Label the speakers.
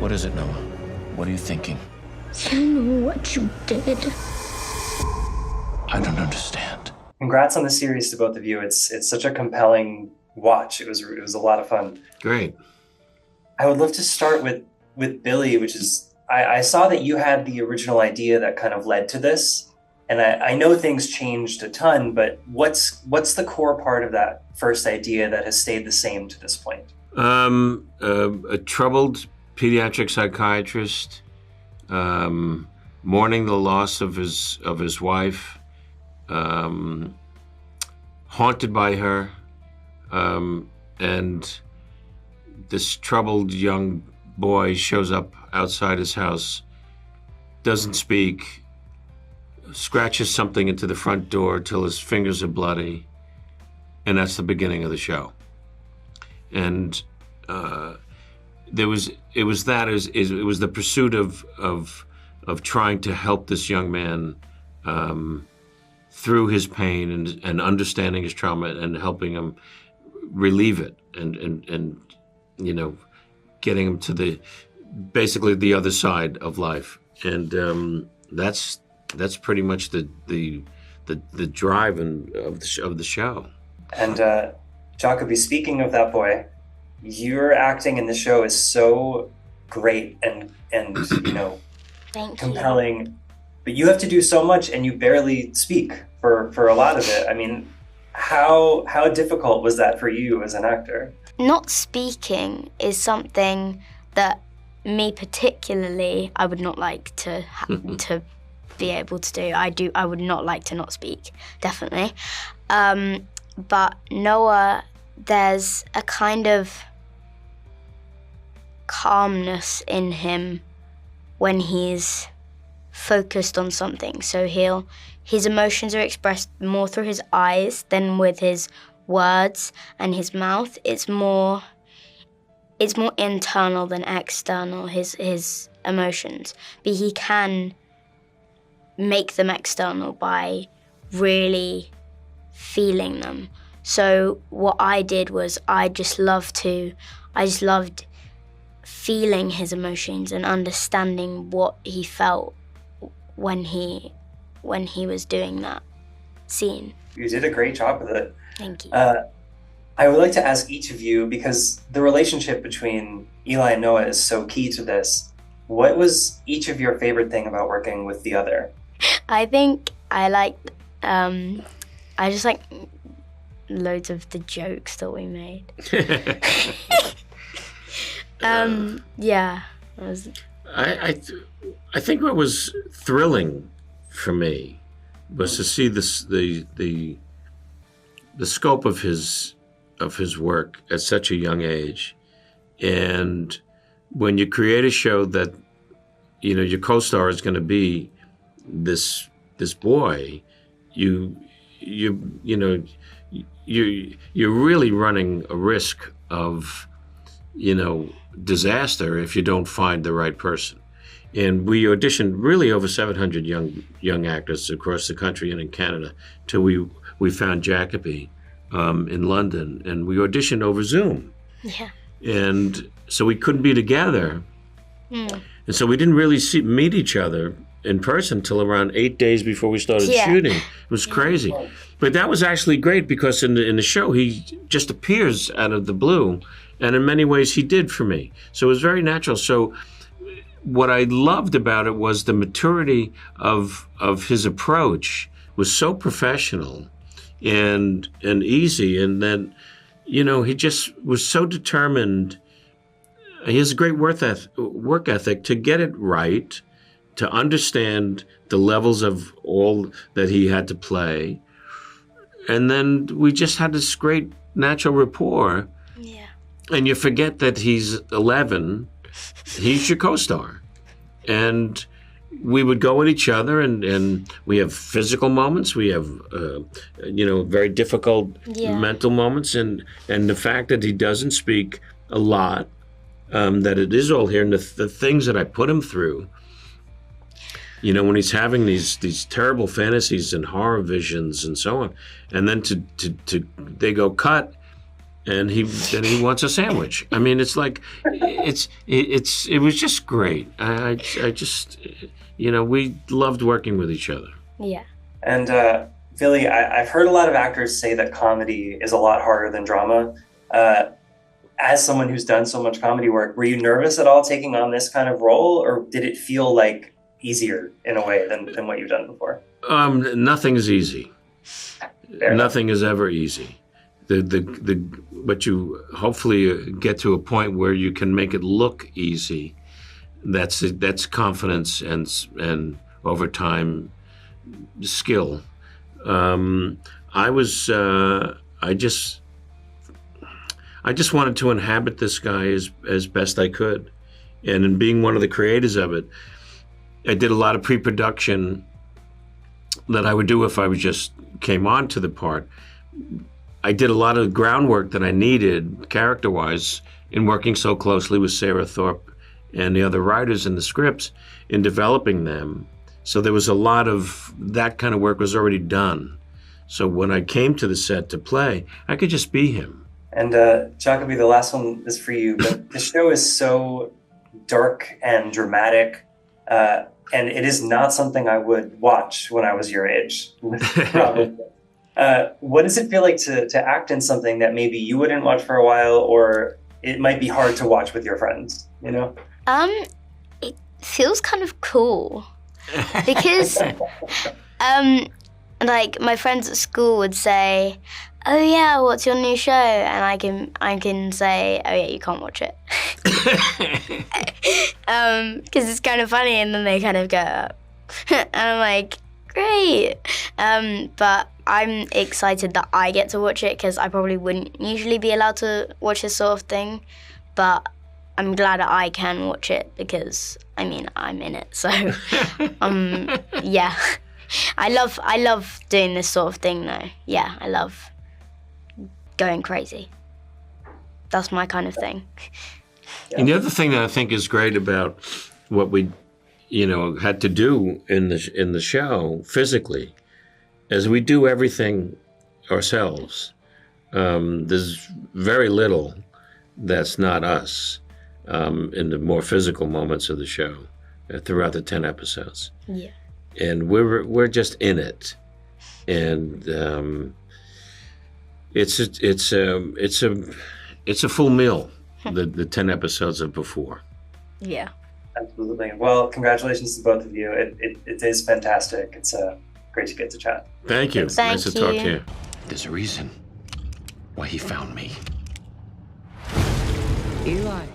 Speaker 1: What is it, Noah? What are you thinking?
Speaker 2: You know what you did.
Speaker 1: I don't understand.
Speaker 3: Congrats on the series to both of you. It's such a compelling watch. It was a lot of fun.
Speaker 4: Great.
Speaker 3: I would love to start with Billy, which is I saw that you had the original idea that kind of led to this. And I know things changed a ton, but what's the core part of that first idea that has stayed the same to this point?
Speaker 4: A troubled pediatric psychiatrist, mourning the loss of his wife, haunted by her, and this troubled young boy shows up outside his house, doesn't speak, scratches something into the front door till his fingers are bloody, and that's the beginning of the show. And it was the pursuit of trying to help this young man through his pain and understanding his trauma and helping him relieve it and you know, getting him to basically the other side of life. And that's pretty much the drive of the show.
Speaker 3: And Jacobi, speaking of that boy, your acting in the show is so great and you know, compelling. But you have to do so much, and you barely speak for a lot of it. I mean, how difficult was that for you as an actor?
Speaker 2: Not speaking is something that me particularly, I would not like to to be able to do. I would not like to not speak, definitely. But Noah, there's a kind of calmness in him when he's focused on something. So his emotions are expressed more through his eyes than with his words and his mouth. It's more internal than external, his emotions. But he can make them external by really feeling them. So what I did was I just loved feeling his emotions and understanding what he felt when he was doing that scene.
Speaker 3: You did a great job with it.
Speaker 2: Thank you.
Speaker 3: I would like to ask each of you, because the relationship between Eli and Noah is so key to this, what was each of your favorite thing about working with the other?
Speaker 2: I think I just like loads of the jokes that we made. Yeah.
Speaker 4: I think what was thrilling for me was to see the scope of his work at such a young age. And when you create a show that, you know, your co-star is going to be this boy, you're really running a risk of, you know, disaster if you don't find the right person. And we auditioned really over 700 young actors across the country and in Canada till we found Jacobi in London, and we auditioned over Zoom.
Speaker 2: Yeah.
Speaker 4: And so we couldn't be together. And so we didn't really meet each other in person till around 8 days before we started shooting. It was crazy. But that was actually great because in the show, he just appears out of the blue. And in many ways, he did for me. So it was very natural. So what I loved about it was the maturity of his approach was so professional and easy. And then, you know, he just was so determined. He has a great work ethic to get it right, to understand the levels of all that he had to play. And then we just had this great natural rapport.
Speaker 2: Yeah.
Speaker 4: And you forget that he's 11, he's your co-star. And we would go at each other and we have physical moments, we have, very difficult mental moments. And the fact that he doesn't speak a lot, that it is all here, and the things that I put him through, you know, when he's having these terrible fantasies and horror visions and so on, and then they go cut, and he wants a sandwich. I mean, it's like, it was just great. I just, we loved working with each other.
Speaker 2: Yeah.
Speaker 3: And Billy, I've heard a lot of actors say that comedy is a lot harder than drama. As someone who's done so much comedy work, were you nervous at all taking on this kind of role, or did it feel like easier in a way than what you've done before?
Speaker 4: Nothing's easy. Nothing is ever easy. But you hopefully get to a point where you can make it look easy. That's confidence and over time skill. I just wanted to inhabit this guy as best I could, and in being one of the creators of it, I did a lot of pre-production that I would do if I just came on to the part. I did a lot of groundwork that I needed character-wise in working so closely with Sarah Thorpe and the other writers in the scripts in developing them. So there was a lot of that kind of work was already done. So when I came to the set to play, I could just be him.
Speaker 3: And Jacobi, the last one is for you, but the show is so dark and dramatic, and it is not something I would watch when I was your age, probably. What does it feel like to act in something that maybe you wouldn't watch for a while, or it might be hard to watch with your friends,
Speaker 2: It feels kind of cool because like my friends at school would say, "Oh yeah, what's your new show?" And I can say, "Oh yeah, you can't watch it," because it's kind of funny, and then they kind of go, and I'm like, great. But I'm excited that I get to watch it because I probably wouldn't usually be allowed to watch this sort of thing, but I'm glad that I can watch it because I'm in it. So yeah. I love doing this sort of thing though. Yeah, I love going crazy. That's my kind of thing.
Speaker 4: And the other thing that I think is great about what we, had to do in the show physically, is we do everything ourselves. There's very little that's not us in the more physical moments of the show throughout the 10 episodes.
Speaker 2: Yeah.
Speaker 4: And we're just in it, and it's a full meal. The 10 episodes of Before.
Speaker 2: Yeah.
Speaker 3: Absolutely. Well, congratulations to both of you. It is fantastic. It's great to get to chat.
Speaker 4: Thank you.
Speaker 2: Thank
Speaker 4: nice to talk to
Speaker 2: you.
Speaker 4: you.
Speaker 1: There's a reason why he found me.
Speaker 5: Eli.